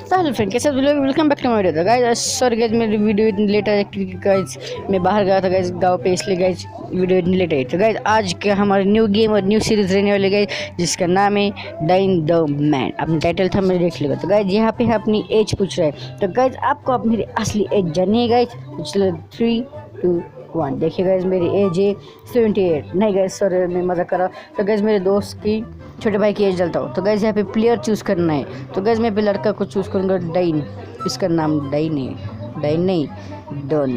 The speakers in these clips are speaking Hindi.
तो हेलो फ्रेंड, कैसे लोग, welcome back to my video. Guys sorry guys, मेरी वीडियो इतनी लेट आई क्योंकि गाइस मैं बाहर गया था गाइस गांव पे, इसलिए गाइस वीडियो इतनी लेट आई। तो गाइस आज का हमारा न्यू गेम और न्यू सीरीज रहने वाली गाइस, जिसका नाम है डाइन द मैन। अपने टाइटल था, मैंने देख लिया। तो गाइस यहाँ पे अपनी एज पूछ रहा है, तो गाइस आपको आप मेरी असली एज जाननी है गाइस। चलो 3, 2, 1 देखिए गाइस, मेरी एज है 78। नहीं गाइस सॉरी, मैं मजाक कर रहा हूँ। तो गाइस मेरे दोस्त की छोटे भाई की एज डालता हूँ। तो गाइस यहाँ पे प्लेयर चूज़ करना है। तो गाइस मैं पे लड़का को चूज़ करूँगा डाइन। इसका नाम डाइन है, डाइन नहीं डन,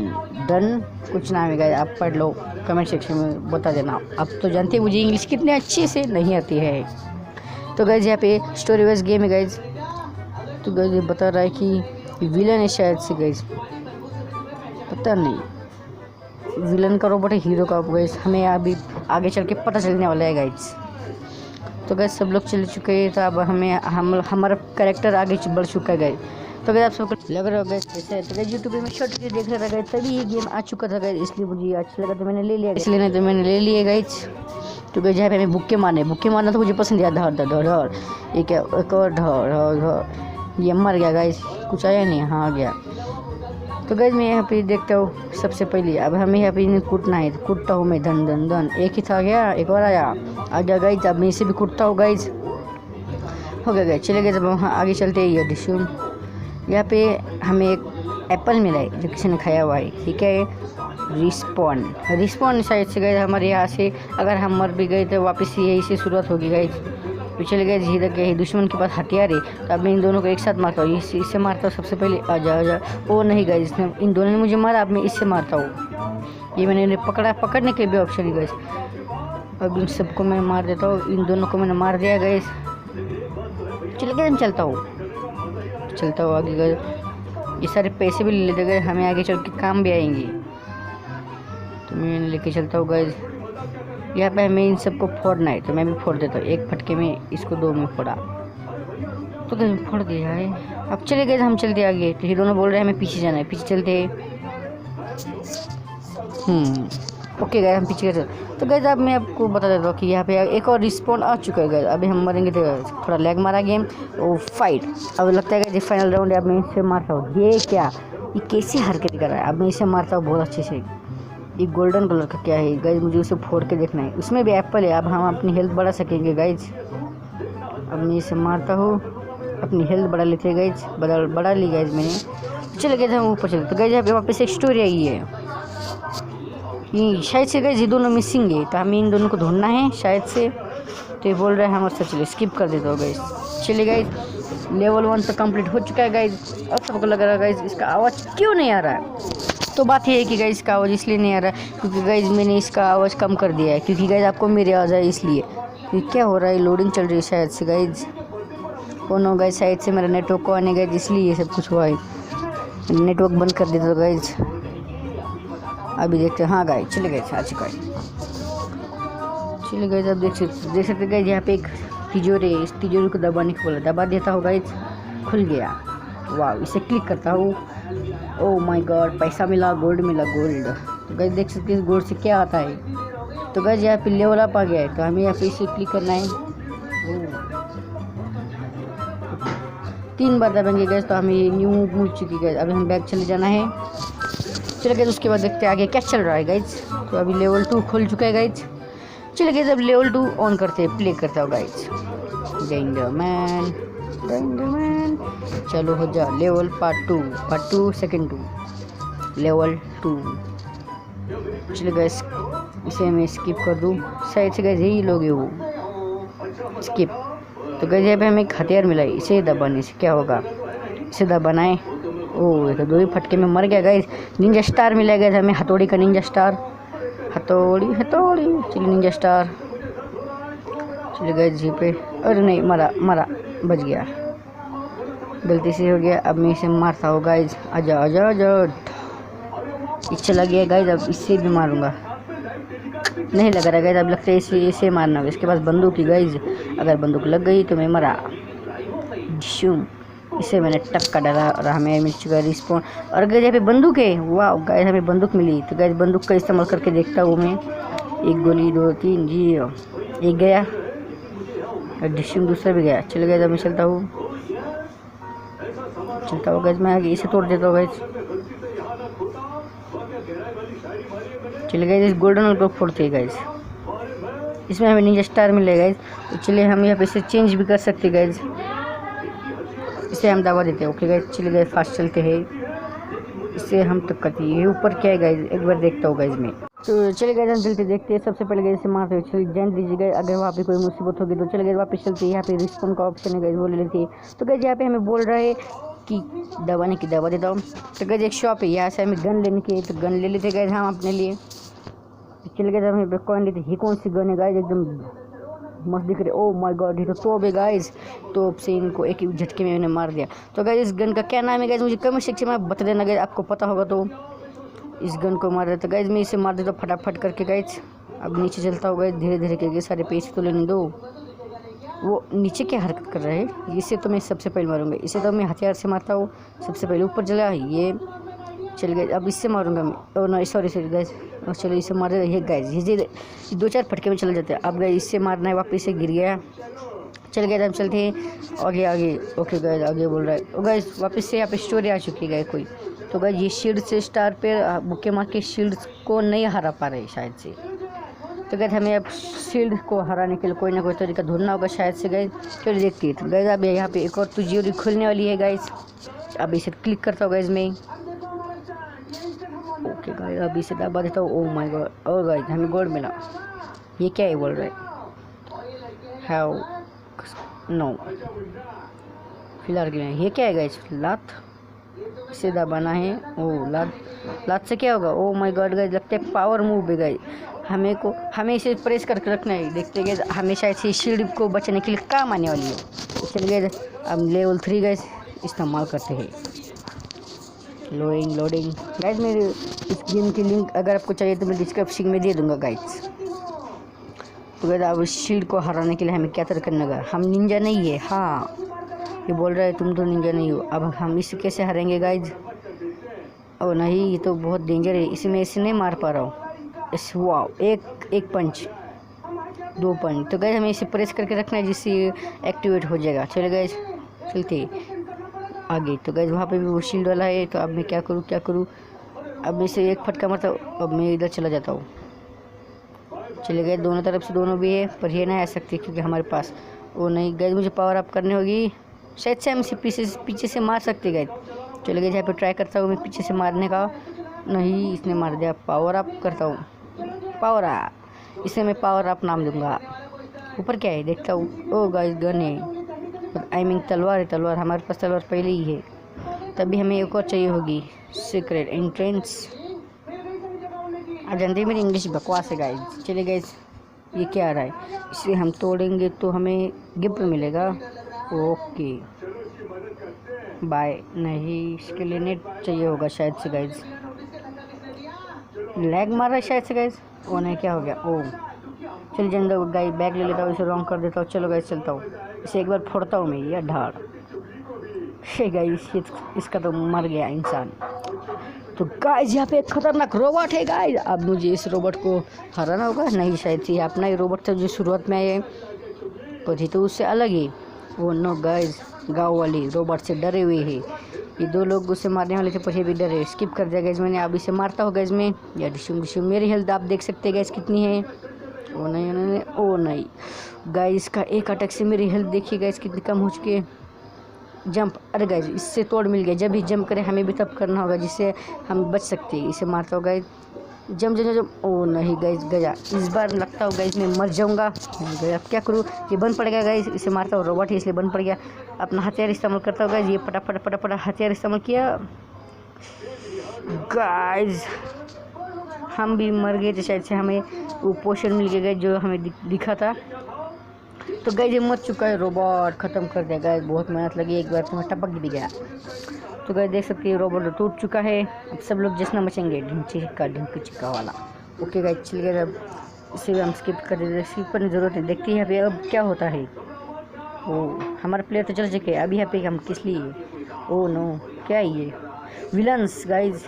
डन कुछ नाम है गाइस, आप पढ़ लो, कमेंट सेक्शन में बता देना। आप तो जानते हैं मुझे इंग्लिश कितने अच्छे से नहीं आती है। तो गाइस यहाँ पे स्टोरी वाइज गेम है गाइस। तो गाइस ये बता रहा है कि विलन है शायद से गाइस, पता नहीं विलन का रोबोट है हीरो का गाइस, हमें अभी आगे चल के पता चलने वाला है गाइस। तो गैस सब लोग चल चुके हैं, तो अब हमारा कैरेक्टर आगे बढ़ चुका है गए। तो गैस आप सबको लग रहा होगा कैसे। तो गैस यूट्यूब में शॉर्ट वीडियो देख रहा था गए, तभी ये गेम आ चुका था गए, इसलिए मुझे अच्छा लगा तो मैंने ले लिया, इसलिए नहीं तो मैंने ले लिए गाइस। तो गैस जहाँ पे हमें बुक्के मारना तो मुझे पसंद है। धर धर धर धर, एक और धर धर धर, ये मर गया गाइस, कुछ आया नहीं, हाँ आ गया। तो गैस मैं यहाँ पे देखता हूँ सबसे पहले, अब हमें यहाँ पे कूटना है। तो कूटता हूँ मैं, धन धन धन, एक ही था गया, एक और आया, आ गया गाइस। अब मैं इसे भी कूटता हूँ गाइस, हो गया गाइस, चले गए। जब वहाँ आगे चलते हैं, ये डिशूम यहाँ पे हमें एक एप्पल मिला है जो किसी ने खाया हुआ है, ठीक है। रिस्पॉन शायद से गए हमारे यहाँ से, अगर हम मर भी गए तो वापस यही से शुरुआत होगी गाइस। तो चले गए धीरे गए, दुश्मन के पास हथियार है। तो अब मैं इन दोनों को एक साथ मारता हूँ, इससे मारता हूँ सबसे पहले, आजा। वो नहीं गए, इसने इन दोनों ने मुझे मारा, अब मैं इससे मारता हूँ। ये मैंने पकड़ने के भी ऑप्शन ही गए। अब इन सबको मैं मार देता हूँ, इन दोनों को मैंने मार दिया गए। चले गए, चलता हूँ आगे गए। ये सारे पैसे भी ले लेते गए, हमें आगे चल के काम भी आएंगे। तो मैं लेके चलता हूँ गाइस। यहाँ पे हमें इन सबको फोड़ना है, तो मैं भी फोड़ देता हूँ, एक फटके में इसको 2 में फोड़ा। तो गाइस फोड़ दिया है। अब चले गए, हम चलते आगे। तो ये दोनों बोल रहे हैं हमें पीछे जाना है, पीछे चलते हैं। ओके गाइस, हम पीछे गए। तो गाइस अब मैं आपको बता देता हूँ कि यहाँ पे एक और रिस्पॉन्ड आ चुका है गाइस। अभी हम मरेंगे तो थोड़ा लैग मारा गेम, वो फाइट। अब लगता है कि फाइनल राउंड है, अब मैं इससे मारता हूँ। ये क्या, ये कैसी हरकत कर रहा है। अब मैं इसे मारता हूँ बहुत अच्छे से। ये गोल्डन कलर का क्या है गाइस, मुझे उसे फोड़ के देखना है। उसमें भी एप्पल है, अब हम अपनी हेल्थ बढ़ा सकेंगे गाइस। अब मैं इसे मारता हूँ, अपनी हेल्थ बढ़ा लेते हैं गाइस, बढ़ा ली गाइस मैंने। चले गए थे हम ऊपर चले। तो गाइस यहाँ पे वापस एक स्टोरी आई है, ये शायद से गाइस ये दोनों मिसिंग है, तो हमें इन दोनों को ढूंढना है शायद से। तो ये बोल रहे हैं हमारे साथ, चलिए स्किप कर देता हूँ गाइस। चलिए गाइस लेवल 1 तो कंप्लीट हो चुका है गाइस। अब सबको लग रहा है गाइस इसका आवाज़ क्यों नहीं आ रहा है। तो बात ये है कि गाइस इसका आवाज़ इसलिए नहीं आ रहा है क्योंकि गाइस मैंने इसका आवाज़ कम कर दिया है, क्योंकि गाइस आपको मेरी आवाज़ है इसलिए। ये क्या हो रहा है, लोडिंग चल रही है शायद से गाइस। ओ नो गाइस, शायद से मेरा नेटवर्क को आने गाइस, इसलिए ये सब कुछ हुआ है। नेटवर्क बंद कर देता गाइस। अभी देखते हैं, हाँ गाइस चले गए, आ चुका है। चले गए, अब देख सकते गाइस यहाँ पे एक तिजोरी है, इस तिजोरी को दबाने को बोला, दबा देता हूँ गाइस, खुल गया। वाह, इसे क्लिक करता हूँ, ओह माय गॉड, पैसा मिला, गोल्ड मिला, गोल्ड। तो गाइस देख सकते हैं इस गोल्ड से क्या आता है। तो गाइस यहाँ पे लेवल अप आ गया है, तो हमें यहाँ पे इसे क्लिक करना है। 3 बार दबाएंगे गाइस, तो हमें न्यू मिल चुकी है। अभी हम बैक चले जाना है। चले गए, उसके बाद देखते हैं आगे क्या चल रहा है गाइस। तो अभी लेवल 2 खुल चुका है गाइस। चले गए, जब लेवल 2 ऑन करते हैं, प्ले करता हूँ गाइस। डाइन द मैन, चलो हो जा लेवल पार्ट 2 सेकंड 2 लेवल 2। चलो गाइस इसे मैं स्किप कर दूँ, शायद से गाइस यही लोग वो स्किप। तो गाइस यहाँ पे हमें एक हथियार मिला है, इसे दबाने से क्या होगा, इसे दबाना है। ओह ये तो 2 ही फटके में मर गया गाइस। निंजा स्टार मिला गया हमें, हथौड़ी का निंजा स्टार, हथौड़ी। चलिए निंजा स्टार, चले गए जी पे। अरे नहीं, मरा बच गया, गलती से हो गया। अब मैं इसे मारता हूँ गाइज, आजा। इच्छा लग गया गाइज, अब इससे भी मारूंगा। नहीं लग रहा गाइज, अब लगता है इसे मारना होगा। इसके पास बंदूक ही गाइज, अगर बंदूक लग गई तो मैं मरा। इसे मैंने टक्का डाला और हमें मिल चुका है रिस्पॉन। और गाइज यहाँ पे बंदूक है, वाह गाइज हमें बंदूक मिली। तो गाइज बंदूक का इस्तेमाल करके देखता हूँ मैं। 1 गोली 2 3 जी, एक गया और डिशम दूसरा भी गया। चल गया, जब मैं चलता हूँ। चलता हूँ गाइज, मैं आगे इसे तोड़ देता हूँ गाइज। चलिए गाइज, इस गोल्डन वाले को फोड़ते हैं गाइज। इसमें हमें निंजा स्टार मिलेगा गाइज। तो चलिए हम यहाँ पे इसे चेंज भी कर सकते हैं गाइज। इसे हम दबा देते हैं। ओके गाइज, चलिए गाइज फास्ट चलते हैं। इसे हम तक करते हैं। ऊपर क्या है गाइज, एक बार देखता हूँ गाइज मैं। तो चले गए, हम चलते देखते हैं। सबसे पहले गए इसे मारते हुए चलिए जान दीजिए। अगर वहाँ पे कोई मुसीबत होगी तो चले गए वापस चलते हैं। यहाँ पे रिस्पॉन का ऑप्शन है गाइज, वो ले लेते हैं। तो गाइज यहाँ पे हमें बोल रहा है कि दबाने की दबा देता हूँ। तो गाइज एक शॉप है, यहाँ से हमें गन लेने की है, तो गन ले लेते गाइज हम अपने लिए। चले गए हमें कॉइन लेते। ये कौन सी गन है गाइज, एकदम मस्त दिख रही। ओ माय गॉड, ये तो तोप है गाइज। तोप से इनको एक ही झटके में मैंने मार दिया। तो गाइज इस गन का क्या नाम है गाइज, मुझे कमेंट सेक्शन में बता देना गाइज, आपको पता होगा तो। इस गन को मार देता गाइज, मैं इसे मार देता फटाफट करके गाइज। अब नीचे चलता होगा धीरे धीरे करके, सारे पैसे तो लेने दो। वो नीचे क्या हरकत कर रहा है, इसे तो मैं सबसे पहले मारूंगा। इसे तो मैं हथियार से मारता हूँ सबसे पहले। ऊपर चला ये, चल गए। अब इससे मारूंगा मैं। ओ नहीं सॉरी गाइज, चलो इसे मार देता। ये गाइज ये 2-4 फटके में चले जाते हैं। अब गाइज इससे मारना है, वापस से गिर गया। चल गए, हम चलते हैं आगे आगे। ओके गाइज, आगे बोल रहा है। ओ गाइज वापस से यहाँ पे स्टोरी आ चुकी है कोई। तो गाइज ये शील्ड से स्टार पे बुके मार के शील्ड को नहीं हरा पा रहे शायद से। तो गाइज हमें अब शील्ड को हराने के लिए कोई ना कोई तरीका ढूंढना होगा शायद से गाइज। चलो देखते हैं। तो गाइज अब यहाँ पे एक और तिजोरी खुलने वाली है गाइज। अब इसे क्लिक करता हूँ गाइज मैं। ओके गाइज, अब इसे दबा देता हूँ। Oh my god, oh guys हमें गोल्ड मिला। ये क्या है बोल रहे हाउ नो, फिलहाल के लिए ये क्या है गाइज, लात। इसे दबाना है। ओ लात से क्या होगा। ओ माय गॉड गाइज, लगता है पावर मूव है गाइज। हमें इसे प्रेस करके रखना है। देखते गए हमें शायद से शील्ड को बचने के लिए काम आने वाली है। चलिए गए अब लेवल 3 गाइज इस्तेमाल करते हैं। लोडिंग गाइज, मेरे इस गेम की लिंक अगर आपको चाहिए तो मैं डिस्क्रिप्शन में दे दूंगा गाइज। तो गाइज अब शील्ड को हराने के लिए हमें क्या तरह करना होगा। हम निंजा नहीं है, हाँ ये बोल रहा है तुम तो निंजा नहीं हो। अब हम इसे कैसे हारेंगे गाइज। ओ नहीं, ये तो बहुत डेंजर है। इसे मैं इसे नहीं मार पा रहा हूँ। इस वाह, एक पंच 2 पंच। तो गाइज हमें इसे प्रेस करके रखना है जिससे एक्टिवेट हो जाएगा। चले गाइज चलते आगे। तो गाइज वहाँ पे भी वो शील्ड वाला है। तो अब मैं क्या करूँ। अब मैं इसे एक फटका मारता हूँ। अब मैं इधर चला जाता हूँ। चले गए, दोनों तरफ से दोनों भी है, पर ये नहीं आ सकती क्योंकि हमारे पास वो नहीं। गाइज मुझे पावर अप करनी होगी। शायद से हम इसे पीछे से मार सकते गाइज। चले गए, जहाँ पे ट्राई करता हूँ मैं पीछे से मारने का। नहीं, इसने मार दिया। पावर अप करता हूँ, पावर अप। इसे मैं पावर अप नाम दूंगा। ऊपर क्या है देखता हूँ। ओ गाइज गन है, आई मीन तलवार है। तलवार हमारे पास तलवार पहले ही है, तभी हमें एक और चाहिए होगी। Secret entrance. आप जानते हैं मेरी इंग्लिश बकवास है गाइज। चलिए गाइज ये क्या आ रहा है, इसे हम तोड़ेंगे तो हमें गिफ्ट मिलेगा। Okay bye. नहीं, इसके लिए नेट चाहिए होगा शायद से गाइज। लैग मार रहा है शायद से गाइज। ओ नहीं, क्या हो गया। ओ चलिए जंदा गाइज बैग ले लेता हूँ, इसे रॉन्ग कर देता हूँ। चलो गाइज चलता हूँ, इसे एक बार फोड़ता हूँ मैं। ये ढाड़ है गाइज, इसका तो मर गया इंसान। तो गाइज यहाँ पे एक खतरनाक रोबोट है गाइज। अब मुझे इस रोबोट को हराना होगा। नहीं, शायद से अपना ही रोबोट था जो शुरुआत में आए, पर ये तो उससे अलग ही। वो नो गाइज, गाँव वाली रोबोट से डरे हुए है। ये 2 लोग उसे मारने वाले थे, पर ये भी डरे। स्किप कर दिया गाइज मैंने। अब इसे मारता हूँ गाइज में। या डिशुम मेरी हेल्थ आप देख सकते हैं गाइज कितनी है। ओ नहीं, ओ नहीं गाइज, का एक अटैक से मेरी हेल्थ देखिए गाइज कितनी कम हो चुकी है। जंप, अरे गाइज इससे तोड़ मिल गया। जब भी जंप करें हमें भी तब करना होगा जिससे हम बच सकते हैं। इसे मारता हूँ गाइज। जंप। ओ नहीं गाइज गया। इस बार लगता हो गाइज मैं मर जाऊँगा। गया, क्या करूँ। ये बंद पड़ गया गाइज। इसे मारता हूँ, रोबोट है इसलिए बंद पड़ गया। अपना हथियार इस्तेमाल करता हूँ गाइज। ये फटाफट हथियार इस्तेमाल किया गाइज। हम भी मर गए थे शायद से, हमें वो पोशन मिल गया जो हमें दिखा था। तो गाइज ये मर चुका है, रोबोट ख़त्म कर दिया गाइज। बहुत मेहनत लगी, एक बार तो मैं टपक भी गया। तो गाइज देख सकते हैं रोबोट टूट चुका है। अब सब लोग जश्न मचेंगे, ढिंक चिक्का वाला। ओके गाइज चल गए। अब इसे हम स्किप कर देते, स्किप करने की ज़रूरत नहीं। देखते हैं अभी अब क्या होता है। ओ हमारे प्लेयर तो चल चुके हैं, अभी यहाँ पे हम किस लिए। ओ नो, क्या है ये। विलन्स गाइज,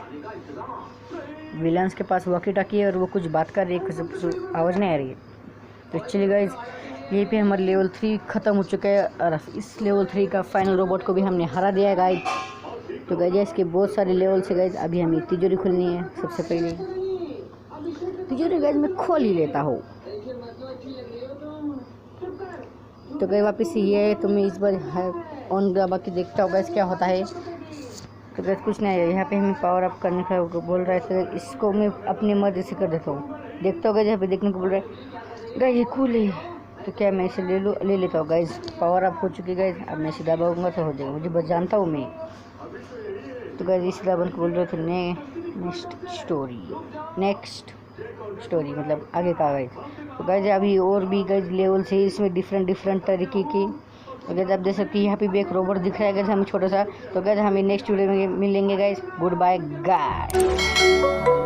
विलन्स के पास वॉकी टॉकी है और वो कुछ बात कर रही है, कुछ आवाज़ नहीं आ रही है। तो चलिए गाइज यहीं पे हमारा लेवल 3 ख़त्म हो चुका है और इस लेवल 3 का फाइनल रोबोट को भी हमने हरा दिया है गाइज। तो गाइज इसके बहुत सारे लेवल से गाइज अभी हमें तिजोरी खोलनी है। सबसे पहले तिजोरी गाइज मैं खोल ही लेता हूँ। तो गाइज वापस से ये है, तो मैं इस बार ऑन दबा के देखता हूँ गाइज क्या होता है। तो गाइज कुछ नहीं है, यहाँ पे हमें पावर अप करने का बोल रहा है। तो इसको मैं अपनी मर्जी से कर देता हूँ। देखता हूँ गाइज यहाँ पे देखने को बोल रहा है। गाइज ये कूल है, तो क्या मैं इसे ले लेता हूँ गाइज। पावर अप हो चुकी गाइज, अब मैं इसे दबाऊंगा तो हो जाएगा, मुझे बस जानता हूँ मैं। तो गाइज इस दबन को बोल रहे थे नेक्स्ट स्टोरी मतलब आगे का गाइज। तो गाइज अभी और भी गाइज लेवल से इसमें डिफरेंट तरीके की। तो गाइज आप देख सकते हैं यहाँ पे भी एक रोबोट दिख रहा है गाइज हमें छोटा सा। तो गाइज हमें नेक्स्ट वीडियो में मिलेंगे गाइज। Good bye guys.